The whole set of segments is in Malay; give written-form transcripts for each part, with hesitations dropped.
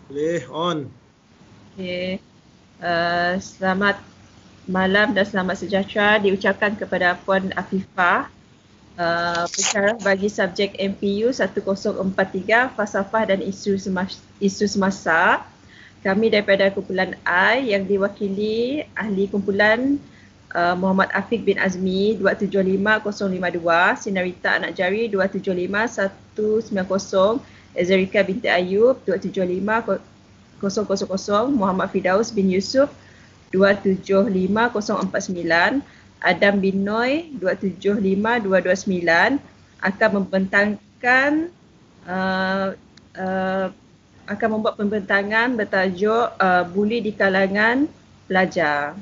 Boleh on. Okey. Selamat malam dan selamat sejahtera diucapkan kepada Puan Afifah, pensyarah bagi subjek MPU 1043 Falsafah dan Isu Semasa. Kami daripada kumpulan I yang diwakili ahli kumpulan Muhammad Afiq bin Azmi 275052, Sinarita Anak Jari 275-190, Ezerika binti Ayub 275-000, Muhammad Firdaus bin Yusuf 275049, Adam bin Noy 275229 akan membentangkan uh, uh, akan membuat pembentangan bertajuk buli di kalangan pelajar.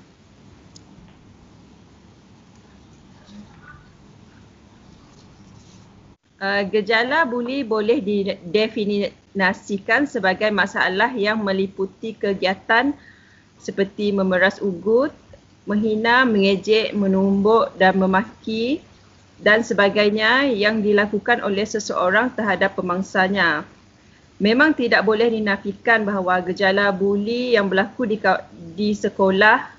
Gejala buli boleh didefinisikan sebagai masalah yang meliputi kegiatan seperti memeras ugut, menghina, mengejek, menumbuk dan memaki dan sebagainya yang dilakukan oleh seseorang terhadap pemangsanya. Memang tidak boleh dinafikan bahawa gejala buli yang berlaku di sekolah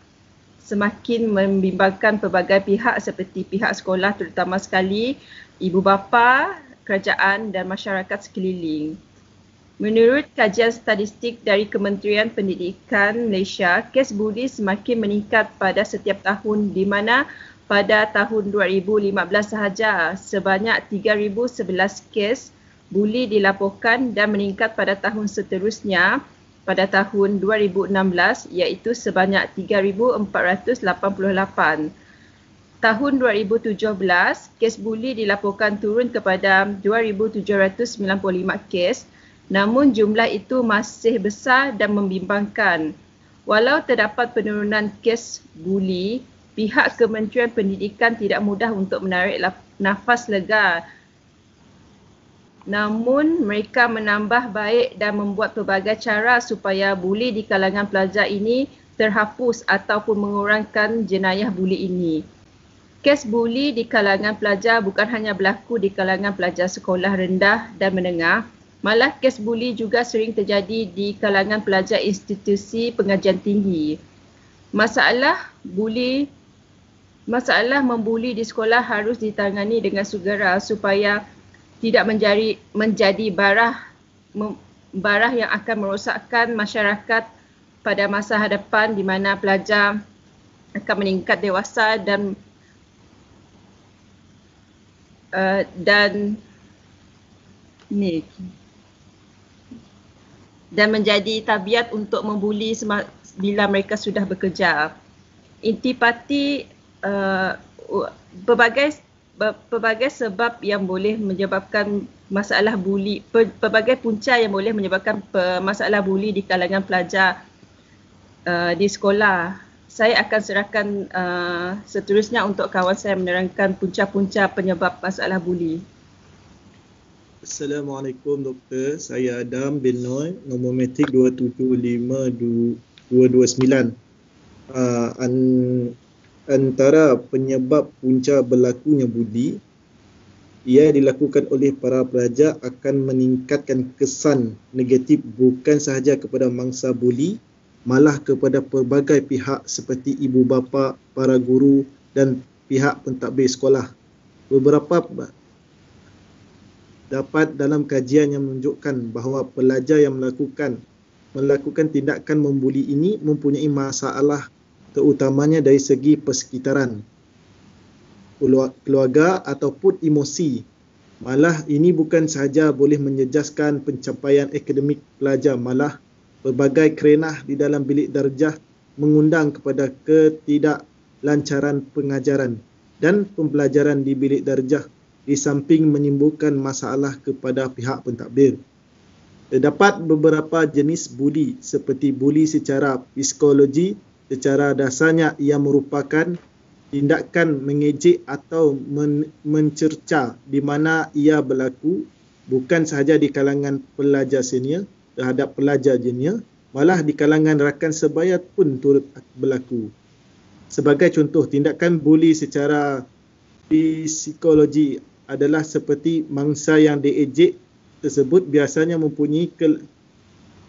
semakin membimbangkan pelbagai pihak seperti pihak sekolah terutama sekali ibu bapa, kerajaan dan masyarakat sekeliling. Menurut kajian statistik dari Kementerian Pendidikan Malaysia, kes buli semakin meningkat pada setiap tahun di mana pada tahun 2015 sahaja sebanyak 3,011 kes buli dilaporkan dan meningkat pada tahun seterusnya pada tahun 2016 iaitu sebanyak 3,488. Tahun 2017, kes buli dilaporkan turun kepada 2,795 kes, namun jumlah itu masih besar dan membimbangkan. Walau terdapat penurunan kes buli, pihak Kementerian Pendidikan tidak mudah untuk menarik nafas lega. Namun mereka menambah baik dan membuat pelbagai cara supaya buli di kalangan pelajar ini terhapus ataupun mengurangkan jenayah buli ini. Kes buli di kalangan pelajar bukan hanya berlaku di kalangan pelajar sekolah rendah dan menengah, malah kes buli juga sering terjadi di kalangan pelajar institusi pengajian tinggi. Masalah membuli di sekolah harus ditangani dengan segera supaya tidak menjadi barah yang akan merosakkan masyarakat pada masa hadapan di mana pelajar akan meningkat dewasa dan menjadi tabiat untuk membuli bila mereka sudah bekerja. Intipati pelbagai sebab yang boleh menyebabkan masalah buli, pelbagai punca yang boleh menyebabkan masalah buli di kalangan pelajar di sekolah. Saya akan serahkan seterusnya untuk kawan saya menerangkan punca-punca penyebab masalah buli. Assalamualaikum Doktor. Saya Adam bin Noy, nombor matrik 275229. Antara penyebab punca berlakunya buli, ia dilakukan oleh para pelajar akan meningkatkan kesan negatif bukan sahaja kepada mangsa buli, malah kepada pelbagai pihak seperti ibu bapa, para guru dan pihak pentadbir sekolah. Beberapa dapat dalam kajian yang menunjukkan bahawa pelajar yang melakukan tindakan membuli ini mempunyai masalah terutamanya dari segi persekitaran, keluarga ataupun emosi. Malah ini bukan sahaja boleh menjejaskan pencapaian akademik pelajar, malah berbagai kerenah di dalam bilik darjah mengundang kepada ketidaklancaran pengajaran dan pembelajaran di bilik darjah di samping menimbulkan masalah kepada pihak pentadbir. Terdapat beberapa jenis buli seperti buli secara psikologi. Secara dasarnya ia merupakan tindakan mengejek atau mencerca di mana ia berlaku bukan sahaja di kalangan pelajar senior terhadap pelajar junior, malah di kalangan rakan sebaya pun turut berlaku. Sebagai contoh, tindakan buli secara psikologi adalah seperti mangsa yang diejek tersebut biasanya mempunyai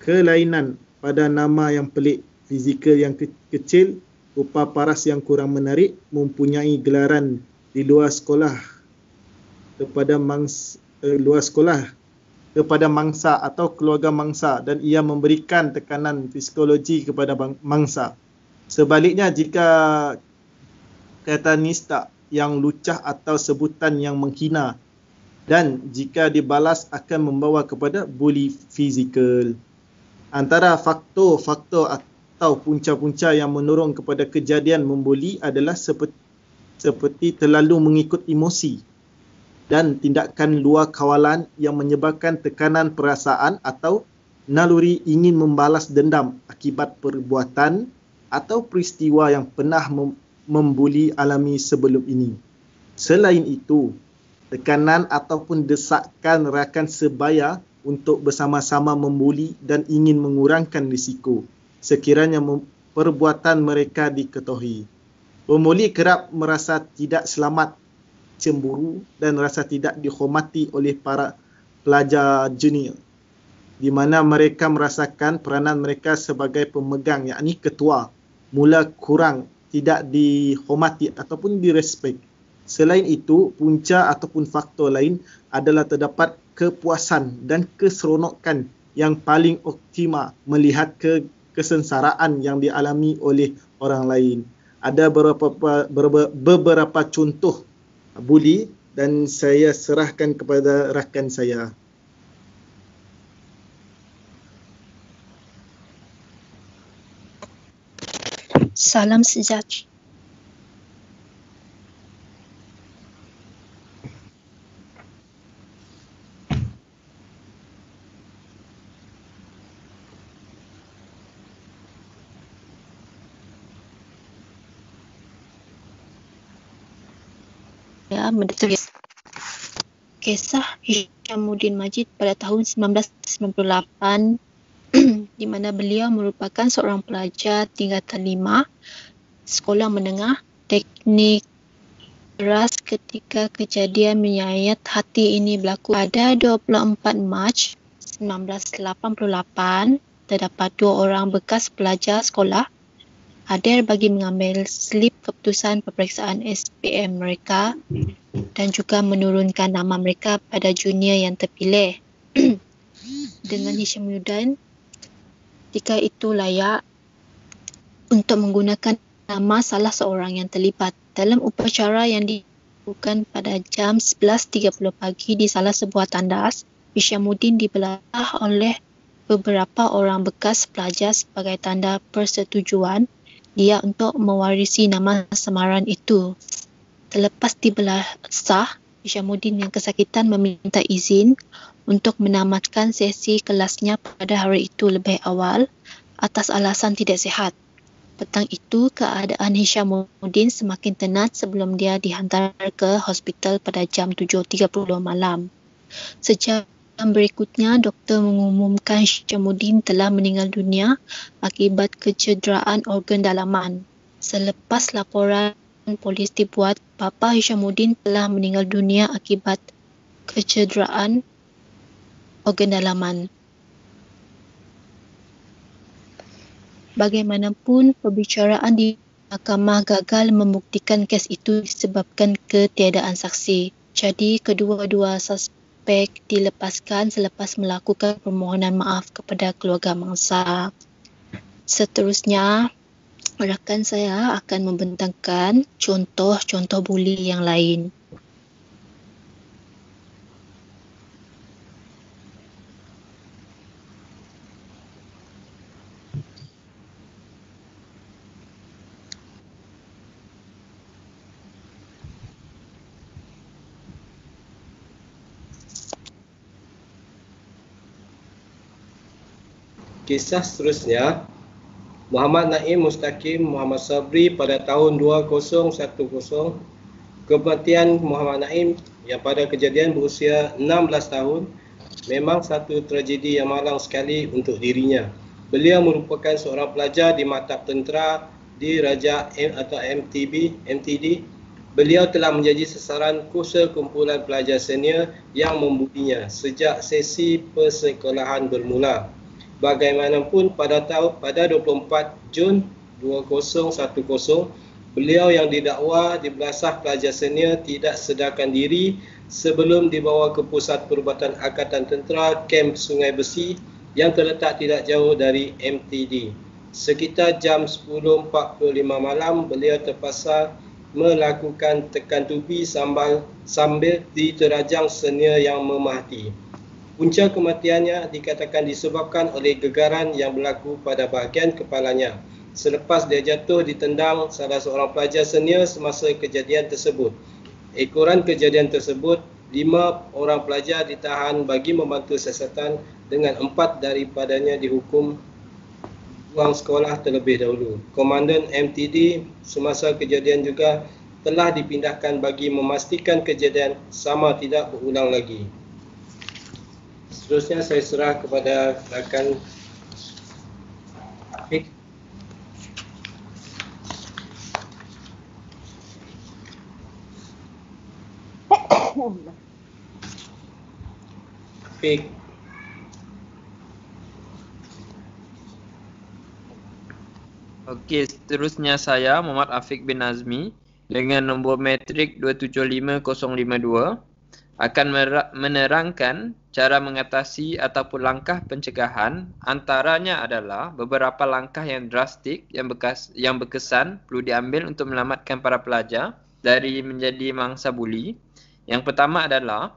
kelainan pada nama yang pelik, fizikal yang kecil, rupa paras yang kurang menarik, mempunyai gelaran di luar sekolah kepada mangsa atau keluarga mangsa, dan ia memberikan tekanan psikologi kepada mangsa. Sebaliknya, jika kata nista yang lucah atau sebutan yang menghina, dan jika dibalas akan membawa kepada buli fizikal. Antara faktor-faktor atau punca-punca yang mendorong kepada kejadian membuli adalah seperti terlalu mengikut emosi dan tindakan luar kawalan yang menyebabkan tekanan perasaan atau naluri ingin membalas dendam akibat perbuatan atau peristiwa yang pernah membuli alami sebelum ini. Selain itu, tekanan ataupun desakan rakan sebaya untuk bersama-sama membuli dan ingin mengurangkan risiko sekiranya perbuatan mereka diketahui. Pembuli kerap merasa tidak selamat, cemburu dan rasa tidak dihormati oleh para pelajar junior, di mana mereka merasakan peranan mereka sebagai pemegang, yakni ketua, mula kurang tidak dihormati ataupun direspek. Selain itu, punca ataupun faktor lain adalah terdapat kepuasan dan keseronokan yang paling optima melihat kesengsaraan yang dialami oleh orang lain. Ada beberapa contoh buli dan saya serahkan kepada rakan saya. Salam sejahtera. Menulis kisah Hishamuddin Majid pada tahun 1998 di mana beliau merupakan seorang pelajar tingkatan 5 sekolah menengah teknik keras ketika kejadian menyayat hati ini berlaku. Pada 24 Mac 1988, terdapat 2 orang bekas pelajar sekolah hadir bagi mengambil slip keputusan peperiksaan SPM mereka dan juga menurunkan nama mereka pada junior yang terpilih. Dengan Hishamuddin ketika itu layak untuk menggunakan nama salah seorang yang terlibat dalam upacara yang dilakukan pada jam 11.30 pagi di salah sebuah tandas. Hishamuddin dibelah oleh beberapa orang bekas pelajar sebagai tanda persetujuan dia untuk mewarisi nama samaran itu. Terlepas dibelah sah, Hishamuddin yang kesakitan meminta izin untuk menamatkan sesi kelasnya pada hari itu lebih awal atas alasan tidak sihat. Petang itu, keadaan Hishamuddin semakin tenat sebelum dia dihantar ke hospital pada jam 7.30 malam. Sejam berikutnya, doktor mengumumkan Hishamuddin telah meninggal dunia akibat kecederaan organ dalaman. Selepas laporan polis dibuat, bapa Hishamuddin telah meninggal dunia akibat kecederaan organ dalaman. Bagaimanapun, perbicaraan di mahkamah gagal membuktikan kes itu disebabkan ketiadaan saksi. Jadi, kedua-dua suspek dilepaskan selepas melakukan permohonan maaf kepada keluarga mangsa. Seterusnya, rakan saya akan membentangkan contoh-contoh buli yang lain. Kisah seterusnya, Muhammad Naim Mustaqim Muhammad Sabri pada tahun 2010. Kematian Muhammad Naim yang pada kejadian berusia 16 tahun memang satu tragedi yang malang sekali untuk dirinya. Beliau merupakan seorang pelajar di Maktab Tentera di Raja atau MTD. Beliau telah menjadi sasaran kursa kumpulan pelajar senior yang membulinya sejak sesi persekolahan bermula. Bagaimanapun pada 24 Jun 2010, beliau yang didakwa di belasah pelajar senior tidak sedarkan diri sebelum dibawa ke Pusat Perubatan Angkatan Tentera Kamp Sungai Besi yang terletak tidak jauh dari MTD. Sekitar jam 10.45 malam, beliau terpaksa melakukan tekan tubi sambil diterajang senior yang memerhati. Punca kematiannya dikatakan disebabkan oleh gegaran yang berlaku pada bahagian kepalanya selepas dia jatuh ditendang salah seorang pelajar senior semasa kejadian tersebut. Ekoran kejadian tersebut, 5 orang pelajar ditahan bagi membantu siasatan dengan 4 daripadanya dihukum buang sekolah terlebih dahulu. Komandan MTD semasa kejadian juga telah dipindahkan bagi memastikan kejadian sama tidak berulang lagi. Seterusnya saya serah kepada rakan Afiq. Afiq. Okey, seterusnya saya Muhammad Afiq bin Azmi dengan nombor metrik 275052 akan menerangkan cara mengatasi ataupun langkah pencegahan. Antaranya adalah beberapa langkah yang drastik yang berkesan perlu diambil untuk menyelamatkan para pelajar dari menjadi mangsa buli. Yang pertama adalah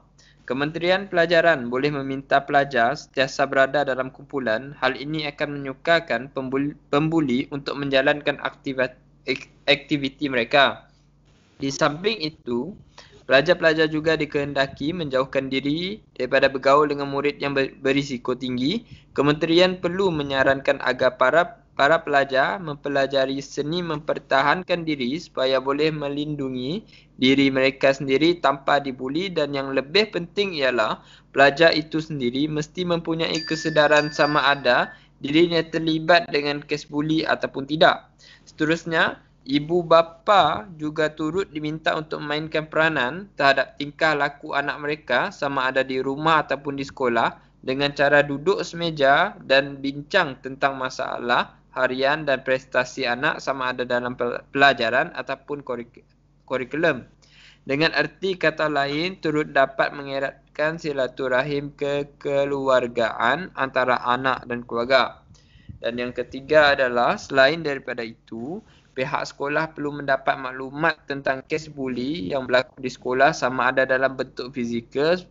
Kementerian Pelajaran boleh meminta pelajar sentiasa berada dalam kumpulan. Hal ini akan menyukarkan pembuli untuk menjalankan aktiviti mereka. Di samping itu, pelajar-pelajar juga dikehendaki menjauhkan diri daripada bergaul dengan murid yang berisiko tinggi. Kementerian perlu menyarankan agar para pelajar mempelajari seni mempertahankan diri supaya boleh melindungi diri mereka sendiri tanpa dibuli, dan yang lebih penting ialah pelajar itu sendiri mesti mempunyai kesedaran sama ada dirinya terlibat dengan kes buli ataupun tidak. Seterusnya, ibu bapa juga turut diminta untuk memainkan peranan terhadap tingkah laku anak mereka sama ada di rumah ataupun di sekolah dengan cara duduk semeja dan bincang tentang masalah harian dan prestasi anak sama ada dalam pelajaran ataupun kurikulum. Dengan erti kata lain, turut dapat mengeratkan silaturahim kekeluargaan antara anak dan keluarga. Dan yang ketiga adalah selain daripada itu, pihak sekolah perlu mendapat maklumat tentang kes buli yang berlaku di sekolah sama ada dalam bentuk fizikal,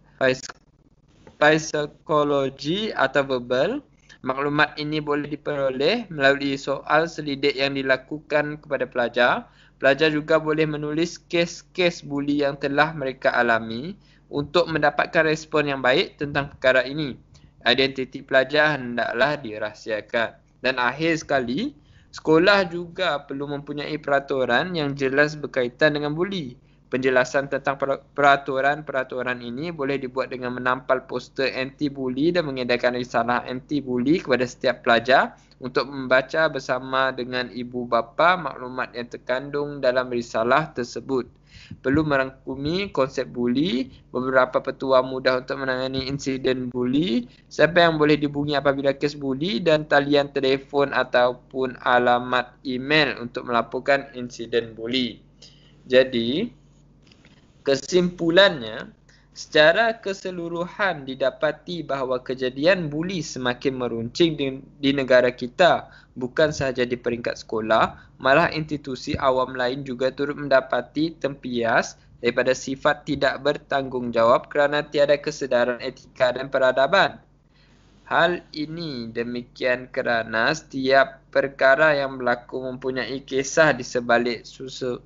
psikologi atau verbal. Maklumat ini boleh diperoleh melalui soal selidik yang dilakukan kepada pelajar. Pelajar juga boleh menulis kes-kes buli yang telah mereka alami untuk mendapatkan respon yang baik tentang perkara ini. Identiti pelajar hendaklah dirahsiakan. Dan akhir sekali, sekolah juga perlu mempunyai peraturan yang jelas berkaitan dengan buli. Penjelasan tentang peraturan ini boleh dibuat dengan menampal poster anti-buli dan mengedarkan risalah anti-buli kepada setiap pelajar untuk membaca bersama dengan ibu bapa maklumat yang terkandung dalam risalah tersebut. Perlu merangkumi konsep buli, beberapa petua mudah untuk menangani insiden buli, siapa yang boleh dihubungi apabila kes buli, dan talian telefon ataupun alamat email untuk melaporkan insiden buli. Jadi, kesimpulannya, secara keseluruhan didapati bahawa kejadian buli semakin meruncing di negara kita, bukan sahaja di peringkat sekolah, malah institusi awam lain juga turut mendapati tempias daripada sifat tidak bertanggungjawab kerana tiada kesedaran etika dan peradaban. Hal ini demikian kerana setiap perkara yang berlaku mempunyai kisah di sebalik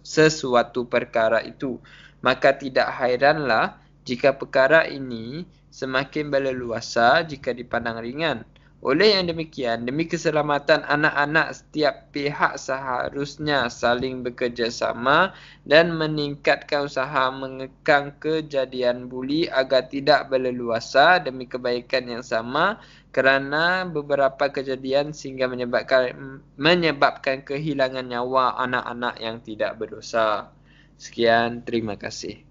sesuatu perkara itu. Maka tidak hairanlah jika perkara ini semakin berleluasa jika dipandang ringan. Oleh yang demikian, demi keselamatan anak-anak, setiap pihak seharusnya saling bekerjasama dan meningkatkan usaha mengekang kejadian buli agar tidak berleluasa demi kebaikan yang sama, kerana beberapa kejadian sehingga menyebabkan kehilangan nyawa anak-anak yang tidak berdosa. Sekian, terima kasih.